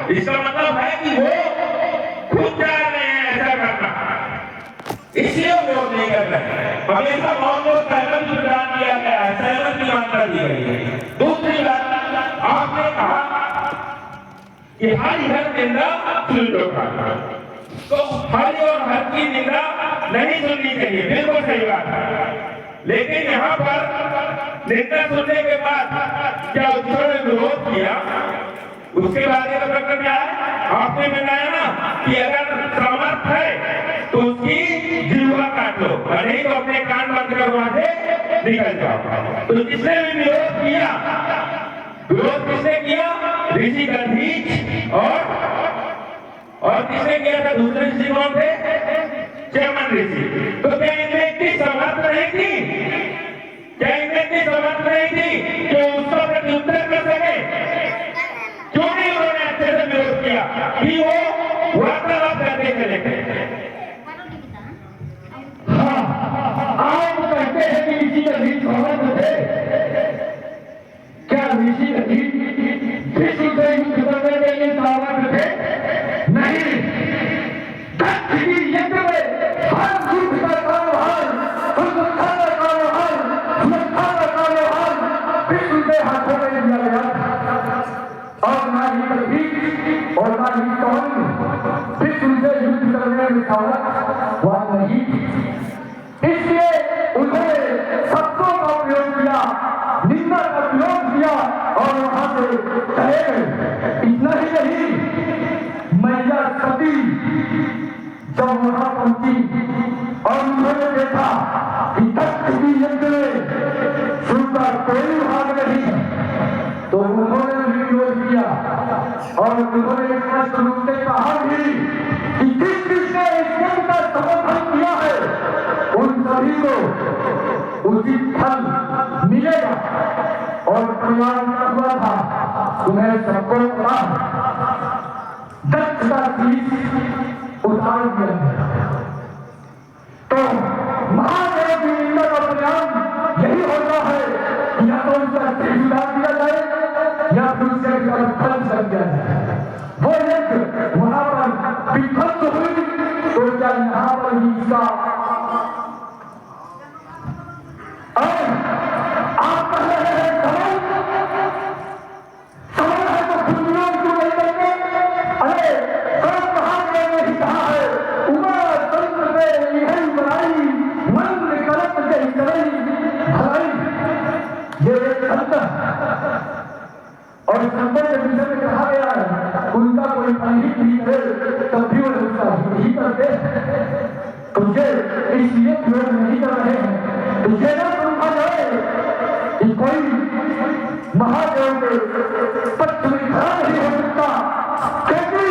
इसका मतलब है कि वो खुद जा रहे हैं ऐसा करना, इसलिए वो विरोध नहीं कर रहे। हमेशा मौन को सहमति प्रदान किया गया है, सहमति मान्यता दी गई है। दूसरी बात, आपने कहा कि हर हर निंदा सुन लो, तो हर और हर की निंदा नहीं सुननी चाहिए, बिल्कुल सही बात है। लेकिन यहाँ पर निंदा सुनने के बाद क्या उन्होंने विरोध किया, उसके बाद ये प्रकरण क्या है, आपने बताया ना कि अगर समर्थ है तो उसकी जीवा काट लो, नहीं तो अपने कान बंद कर वहां से निकल जाओ। तो जिसने भी विरोध किया, विरोध किसने किया? ऋषि दधीच और किसने किया था? दूसरे ऋषि कौन थे? चेमन ऋषि। तो क्या इनमें इतनी समर्थ नहीं थी? क्या इनमें इतनी समर्थ नहीं थी कि उसका प्रत्युत्तर कर सके? क्यों नहीं उन्होंने अच्छे से विरोध किया कि वो वार्तालाप करते चले थे? हाँ, आप कहते हैं कि ऋषि दधीच समर्थ थे। क्या ऋषि दधीच विष्णु से युद्ध करने के लिए समर्थ थे? नहीं। दक्ष की यज्ञ में हर युद्ध का कारोबार, सुरक्षा का कारोबार, सुरक्षा का कारोबार विष्णु के हाथों में दिया गया और ना ही दधीच और ना ही कौन विष्णु से युद्ध करने में समर्थ हुआ नहीं। इसलिए उन्होंने शब्दों का प्रयोग किया, निंदा का प्रयोग किया और वहां से चले गए। इतना ही नहीं, मैया सती जब वहां पहुंची और उन्होंने देखा कि दक्ष की यज्ञ में शिव का कोई भाग नहीं है, तो उन्होंने भी विरोध किया और उन्होंने स्पष्ट रूप से कहा भी कि जिस किसने इस यज्ञ का समर्थन किया है उन सभी को उचित फल मिलेगा। और प्रमाण हुआ था, तुम्हें सबको पता, दक्ष का शीश उतार दिया गया। तो महादेव की निंदा का परिणाम यही होता है कि या तो उसका शीश उतार दिया जाए या फिर उसके फल कर दिया जाए। वो यज्ञ वहां पर विध्वंस हुई, तो क्या यहाँ पर ही इसका आप कह रहे हैं समझ है तो खुशियों क्यों नहीं करते? अरे सब महादेव ने ही कहा है, उमा तंत्र से यही बनाई, मन कलप से करई भलाई। ये एक संत और संतों के विषय में कहा गया है, उनका कोई पंडित भी करे तब भी वो उसका ही करते। तुझे इसलिए प्रयोग नहीं कर रहे हैं, तुझे ना समझा जाए कि कोई महादेव के पक्ष में खड़ा नहीं हो सकता, क्योंकि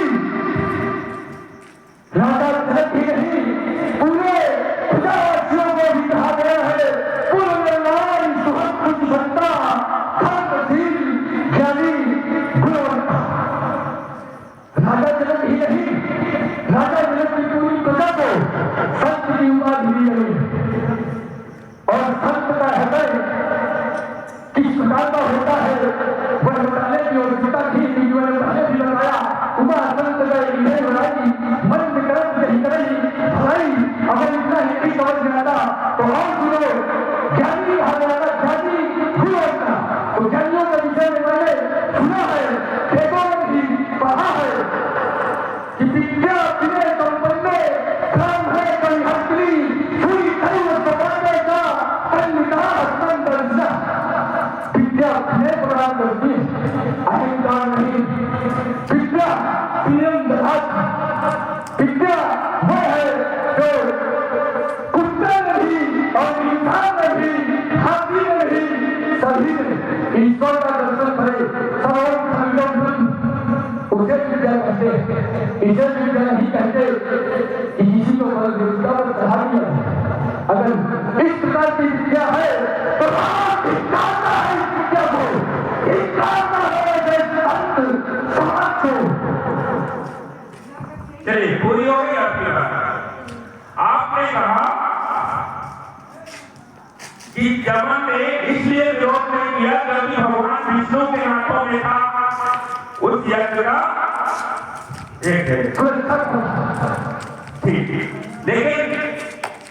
राजा जनक ही नहीं, पूरे प्रजावासियों को भी कहा गया है, पूर्ण नारी सुहत कुछ बनता, धर्मशील ज्ञानी गुणवंता। राजा जनक ही नहीं, राजा जनक की पूरी प्रजा को संत की उपाधि दी गई और संत का हृदय किस प्रकार का होता है वह बताने की और पिता की जीवन पहले भी बताया। उमा संत गए इन्हें बनाई, मन में करम नहीं करेगी भलाई। अगर इतना हिंदी समझ में आता तो और सुनो, ज्ञानी कहा जाता, ज्ञानी गुणवत्ता। तो ज्ञानियों के विषय में मैंने सुना है, वेदों में भी पढ़ा है कि विद्या विनय संपन्ने काम है कई हस्ती, पूरी दैव सपन्ने का कन्या हस्तंदर्जा। विद्या विनय प्रदान करती है, अहंकार नहीं। विद्या प्रियम दधाति, विद्या वह है जो कुत्ते में भी और इंसान में भी, हाथी में भी, सभी में ईश्वर का दर्शन करे, सर्वोत्तम उसे विद्या कहते हैं। इसे विद्या नहीं कहते कि किसी को देवता पर चढ़ा दिया है। अगर इस प्रकार की विद्या है तो आप धिक्कारना है इस विद्या को, धिक्कारना है जैसे अंत समाज को। चलिए, पूरी हो गई आपकी बात। आपने कहा कि जमन ने इसलिए विरोध नहीं किया क्योंकि भगवान विष्णु के हाथों में था उस यज्ञ का एक है कोई सब ठीक। लेकिन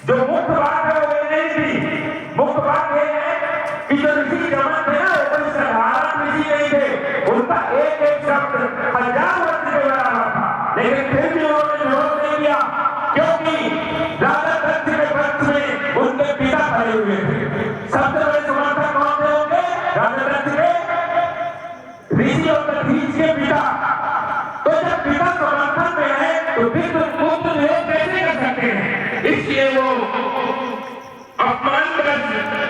जो मुख्य बात है वो ये नहीं थी। मुख्य बात ये है कि जो ऋषि जमन थे ना, वो कोई साधारण ऋषि नहीं थे। उनका एक एक शब्द 1000 वर्ष के बराबर था, लेकिन फिर भी उन्होंने विरोध नहीं किया, क्योंकि राजा दक्ष के पक्ष में उनके पिता खड़े हुए थे। सबसे बड़े समर्थक कौन थे उनके? राजा दक्ष के ऋषि और दधीच के पिता। तो जब पिता समर्थन में है तो फिर तुम विरोध कैसे कर सकते हैं? इसलिए वो अपमानग्रस्त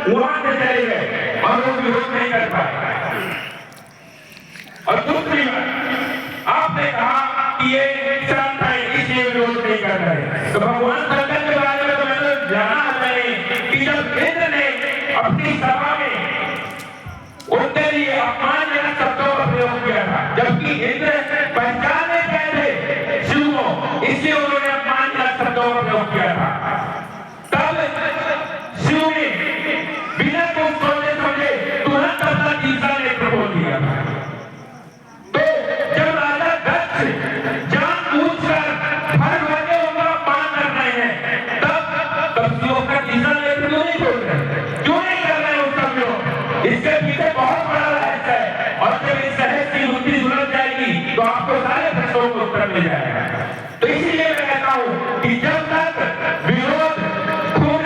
वहां से चले गए और वो विरोध नहीं कर पाए। और दूसरी बात, आपने कहा कि ये शांत है इसलिए विरोध नहीं कर रहे, तो भगवान शंकर के बारे में तो मैंने जाना है कि जब इंद्र ने अपनी सभा में उनके लिए अपमानजनक शब्दों का प्रयोग किया था, जबकि इंद्र पहचाने गए थे शिव को, इसलिए उन्होंने अपमानजनक शब्दों का प्रयोग किया था। तब शिव ने बिना कुछ सोचे समझे तुरंत अपना तीसरा नेत्र खोल दिया। तो जब राजा दक्ष जानबूझकर हर वजह उनका अपमान कर रहे हैं, तब शिव का तीसरा नेत्र क्यों नहीं खोल रहे? क्यों नहीं कर रहे उसका विरोध? इसके पीछे बहुत बड़ा रहस्य है, और जब इस रहस्य की बुद्धि सुलझ जाएगी तो आपको सारे प्रश्नों को उत्तर मिल जाएगा। तो इसीलिए मैं कहता हूं कि जब तक विरोध खुद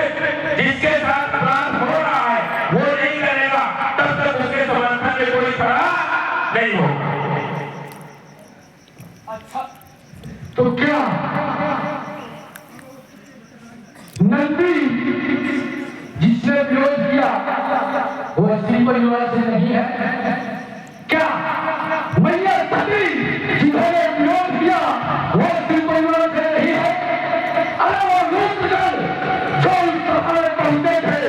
जिसके साथ अपराध हो रहा है वो नहीं करेगा, तब तक उसके समर्थन में कोई खड़ा नहीं होगा। अच्छा, तो क्या नंदी जिसने विरोध किया वो असली परिवार से नहीं है? क्या मैया सती जिन्होंने विरोध किया वो असली परिवार से नहीं है? अरे वो लूटकर जो इस सभा में पहुंचे थे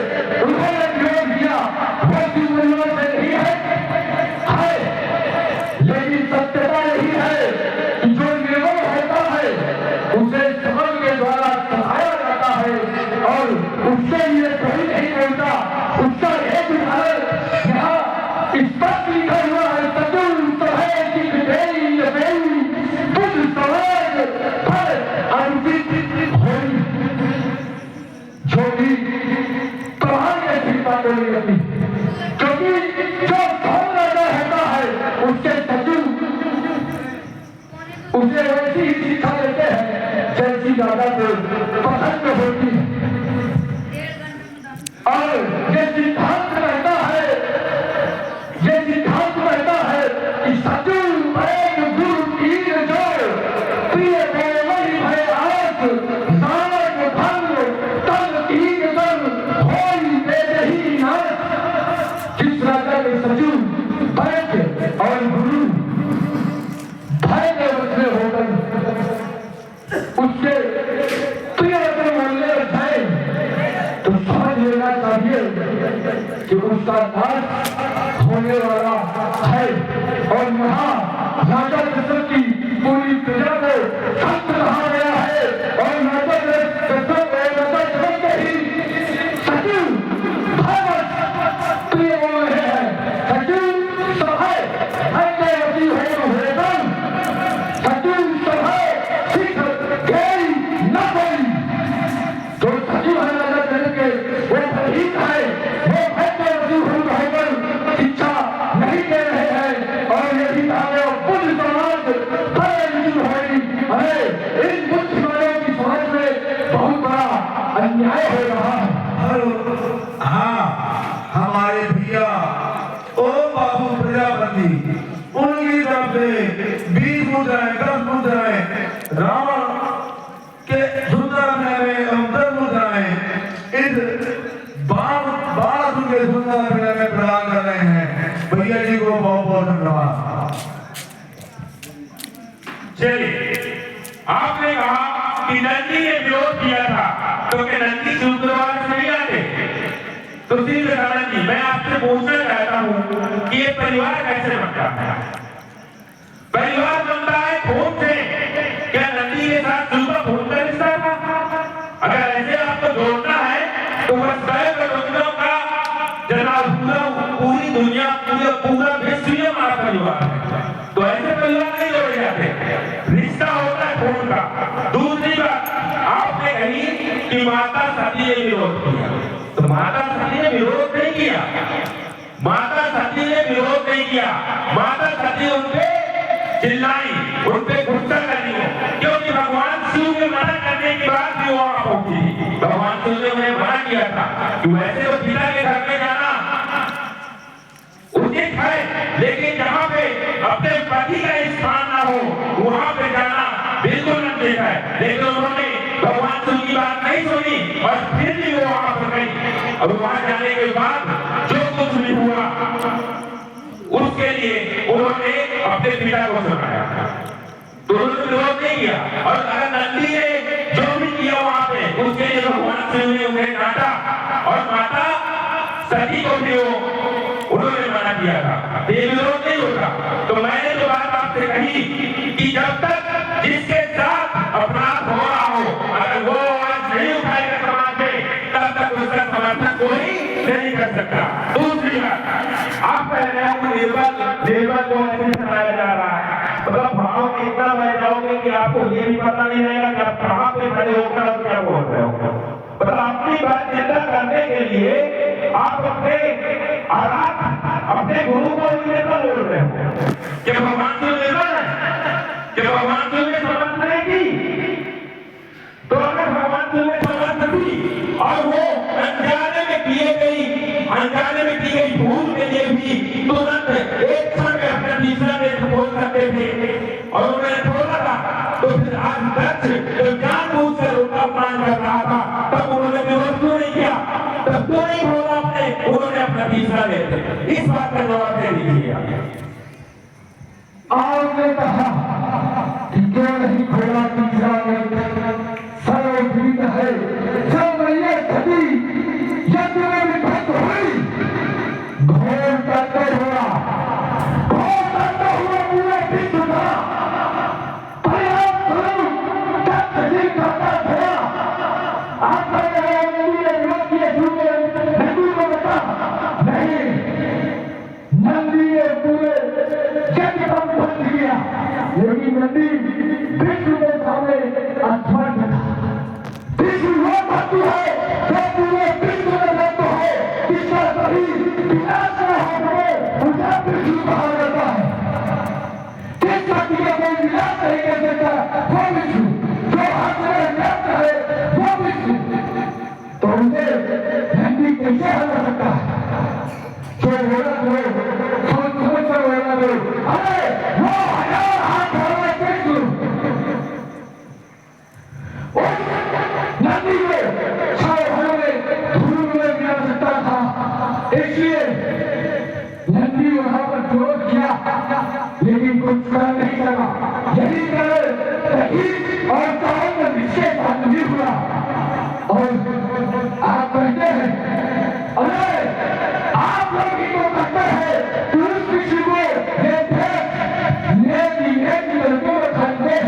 उन्होंने विरोध किया वो असली परिवार से नहीं है? लेकिन सत्यता यही है कि जो निर्बल होता है उसे समझ के द्वारा सिखाया जाता है, और उससे ये कोई नहीं बोलता। उसका एक उदाहरण यहाँ स्पष्ट लिखा हुआ है, सतुल सहे सिख देई देई तुझ समाज पर अनुचित होई। जो भी प्रभाव में शिक्षा बोली रहती, क्योंकि जो कौन राजा होता है उसके सचिव उसे वैसी ही शिक्षा देते हैं जैसी राजा को पसंद होती है। और ये सिद्धांत रहता है, ये सिद्धांत रहता है कि सचिव एक गुरु तीन जो प्रिय वही भय आस नाम भंग तन तीन दल होई बेदही नाश। जिस राजा के सचिव वैद्य और गुरु भय के बदले होकर उसके प्रिय वचन बोलने जाए तो समझ लेना चाहिए कि उसका नाश होने वाला है। और यहाँ राजा दशरथ की पूरी प्रजा को संत कहा गया है, और राजा दशरथ के ही सचिव भयवश प्रिय बोल रहे हैं। सचिव सहाय भयवती हो वेदन, सचिव सहाय सिख गई न कोई। जो सचिव है राजा दशरथ के वो भयभीत है, वो भयवती होकर शिक्षा नहीं दे रहे हैं, और यदि कहा बुद्ध समाज है, इन बुद्धिमानों की समाज में बहुत बड़ा अन्याय हो रहा है। हाँ, हमारे भैया ओ बाबू प्रजापति उनकी तरफ से 20 मुद्राएं 10 मुद्राएं, रावण के सुंदर में 10 मुद्राएं इस बाण के सुंदर में प्रदान कर रहे हैं। भैया जी को बहुत बहुत धन्यवाद। चलिए, आपने कहा कि नंदी ने विरोध किया था, तो क्या नंदी शुक्रवार से नहीं आते? तो सिर्फ नंदी, मैं आपसे पूछना चाहता हूँ कि ये परिवार कैसे बनता है? परिवार बनता है खून से। क्या नंदी के साथ शिव का खून का रिश्ता था? अगर ऐसे आपको जोड़ना है तो बस का पूरी दुनिया पूरा विश्व हमारा परिवार है। तो ऐसे परिवार नहीं जोड़े जाते। रिश्ता कि माता सती ने विरोध किया। तो माता सती ने विरोध नहीं किया, माता सती ने विरोध नहीं किया, माता सती उनपे चिल्लाई, उनपे गुस्सा करी हो, क्योंकि भगवान शिव के मना करने के बाद भी वो वहां पहुंची थी। भगवान शिव ने उन्हें मना किया था कि वैसे तो पिता के घर में जाना उचित है, लेकिन जहाँ पे अपने पति का स्थान ना हो वहां पे जाना बिल्कुल अनुचित है। लेकिन उन्होंने भगवान शिव की बात नहीं सुनी और फिर भी वो वहां पर गई। और वहां जाने के बाद जो कुछ भी हुआ उसके लिए उन्होंने अपने पिता को सुनाया, तो उन्होंने विरोध नहीं किया। और अगर नंदी ने जो भी किया वहां पे उसके लिए भगवान शिव ने उन्हें डांटा और माता सती को भी उन्होंने मना किया था, ये विरोध नहीं होता। तो मैंने जो बात आपसे कही कि जब तक जिसके साथ अपराध हो रहा हो अगर वो आवाज नहीं उठाएगा समाज में तब तक उसका समर्थन कोई नहीं कर सकता। दूसरी बात, आप कह रहे हैं निर्बल को ऐसे सुनाया जा रहा है, मतलब भाव में इतना बह जाओगे कि आपको ये भी पता नहीं रहेगा कि आप कहाँ पे खड़े होकर आप क्या बोल रहे हो। मतलब अपनी बात चिंता करने के लिए आप अपने गुरु को निर्बल बोल रहे हो कि भगवान शिव निर्बल है, कि भगवान शिव ने समर्थ नहीं की। तो अगर भगवान शिव ने समर्थ की और वो अनजाने में की गई भूल के लिए भी तुरंत एक क्षण में अपना तीसरा नेत्र खोल सकते थे और उन्होंने खोला था, तो फिर आज दक्ष जब जानबूझ कर उनका अपमान कर रहा था तब उन्होंने विरोध क्यों नहीं किया, तब क्यों नहीं खोला उन्होंने अपना तीसरा नेत्र। इस बात का जवाब दे दीजिए। आपने कहा कि क्यों नहीं खोला तीसरा नेत्र, सर्वभूत है जब मैया सती यज्ञ में विभक्त हुई, घोर करते हुआ पूरे विश्व का परिणाम स्वरूप दक्ष जी करता गया। आप नंदी ने विरोध किए, नंदी को बता नहीं, नंदी ने पूरे यज्ञ का विध्वंस किया, लेकिन नंदी विष्णु के सामने असमर्थ था। विष्णु वो भक्ति है जो पूरे विश्व में व्यक्त है, जिसका कभी विनाश न हो सके उसे विष्णु कहा जाता है। जिस भक्ति का कोई विनाश नहीं कर सकता वो विष्णु, जो हर जगह व्यक्त है वो विष्णु, तो उसे नंदी कैसे हरा सकता है। जो बोला सोच कर बोला दो, अरे वो हजार हाथ वाला विष्णु नंदी में छाए हुए धूल में गिरा सकता था, इसलिए नंदी वहां पर विरोध किया, लेकिन कुछ कर नहीं सका। यही कारण और कारण में विशेष नहीं हुआ। और आप कहते हैं, अरे आप लोग ही तो कहते हैं पुरुष विष्णु को ये भेंट नेति लड़कों में खाते हैं,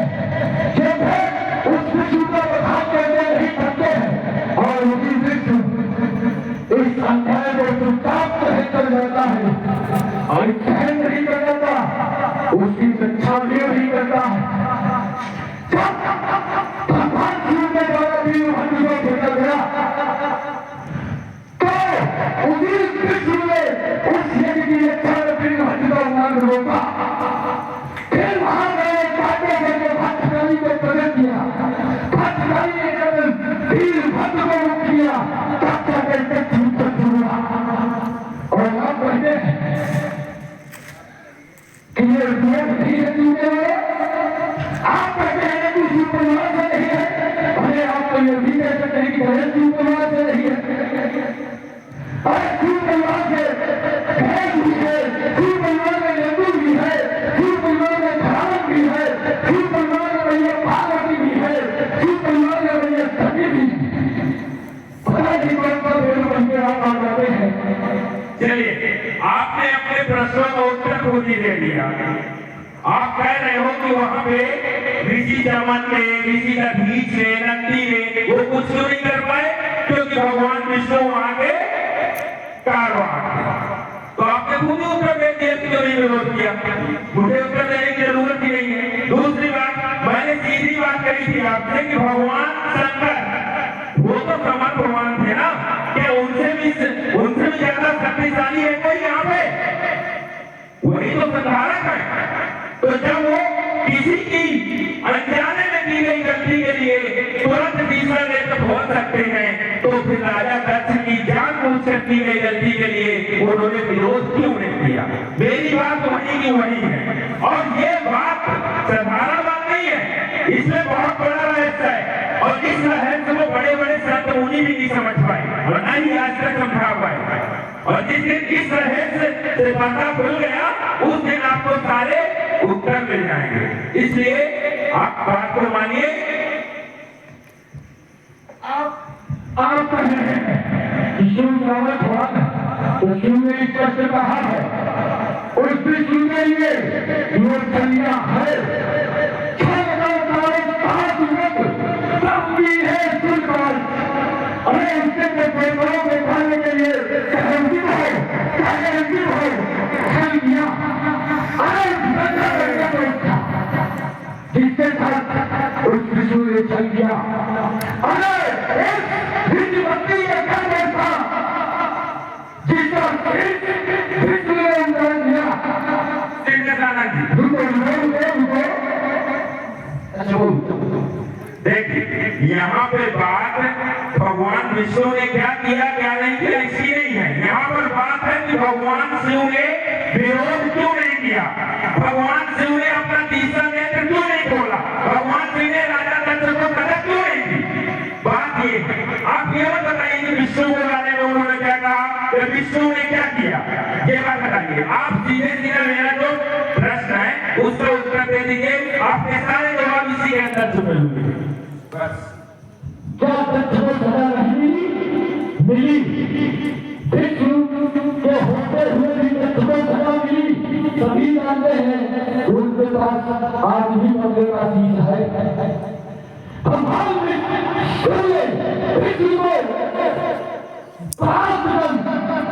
ये भेंट उस विष्णु को बखान करते नहीं करते हैं। और यदि विष्णु इस अन्याय को चुपचाप सहन कर जाता है और सहन नहीं कर जाता, उसकी शिक्षा भी नहीं करता है। जब भगवान शिव के द्वारा भी हड्डी को भेजा गया तो उसी विष्णु ने उस यज्ञ की रक्षा हड्डी का उन्नयन रोका। फिर वहां गए काटे करके भट्टकाली को प्रकट किया, भट्टकाली ने जब वीर भद्र को मुक्त किया तब जाकर हुआ। और आप कहते हैं कि ये भेंट नहीं है जीने वाले, आप कहते हैं कि शिव परिवार से नहीं है, अरे आप तो ये भी कह सकते हैं कि गणेश शिव परिवार से नहीं है। अरे शिव परिवार से गणेश भी है, शिव परिवार में नंदी भी है, शिव परिवार में धारण भी है, शिव परिवार में भैया पार्वती भी है, शिव परिवार में भैया सती भी है। पता नहीं कौन सा भेद बनके आप आ जाते हैं। चलिए, आपने अपने प्रश्नों का उत्तर खुद ही दे दिया। आप कह रहे हो कि वहां पे ऋषि चमन ने, ऋषि दधीच ने, नंदी ने वो कुछ क्यों नहीं कर पाए, क्योंकि भगवान विष्णु वहां के कारवान थे। तो आपने खुद ही उत्तर दे दिया कि क्यों नहीं विरोध किया, मुझे उत्तर देने की जरूरत ही नहीं है। दूसरी बात, मैंने सीधी बात कही थी आपसे कि भगवान शंकर वो है कोई यहाँ पे? वही तो संधारक है। तो जब वो किसी की अनजाने में की गई गलती के लिए तुरंत तीसरा नेत्र खोल सकते हैं, तो फिर राजा दक्ष की जानबूझकर की गई गलती के लिए उन्होंने विरोध क्यों नहीं किया? मेरी बात वही की वही है, और ये बात साधारण बात नहीं है, इसमें बहुत बड़ा रहस्य है, और इस रहस्य को बड़े बड़े संत मुनि भी नहीं समझ पाए और न ही आज तक समझा पाए। और जिस दिन इस रहस्य से पता खुल गया, उस दिन आपको सारे उत्तर मिल जाएंगे। इसलिए आप बात को मानिए। आप कह रहे हैं कि शिव जावत हुआ ना, तो शिव ने ईश्वर से कहा है, उस विष्णु के लिए ये संज्ञा है, अरे इससे पेपरों में खाने के लिए सहमत हो, संज्ञा, अरे जिसके साथ उस विष्णु ने संज्ञा, अरे विष्णुपति ये कर बैठा, जिसका विष्णु ने उतर दिया। देखिए, यहाँ पे बात भगवान विष्णु ने क्या किया क्या नहीं किया इसकी नहीं है। यहाँ पर बात है कि भगवान शिव ने विरोध क्यों नहीं किया, भगवान शिव ने अपना तीसरा नेत्र क्यों नहीं खोला, भगवान शिव ने राजा दक्ष को कदम क्यों नहीं दी। बात ये है, आप ये मत बताइए कि विष्णु के बारे में उन्होंने क्या कहा, कि विष्णु ने क्या किया, ये बात बताइए। आप सीधे सीधे मेरा जो प्रश्न है उसका उत्तर दे दीजिए, आपके सारे जवाब इसी के अंदर छुपे हुए हैं। बस क्या तथ्य को सजा नहीं मिली, विष्णु के होते हुए भी तथ्य को सजा मिली, सभी जानते हैं उनके पास आज भी मौके का चीज है। हम विष्णु को 5 दिन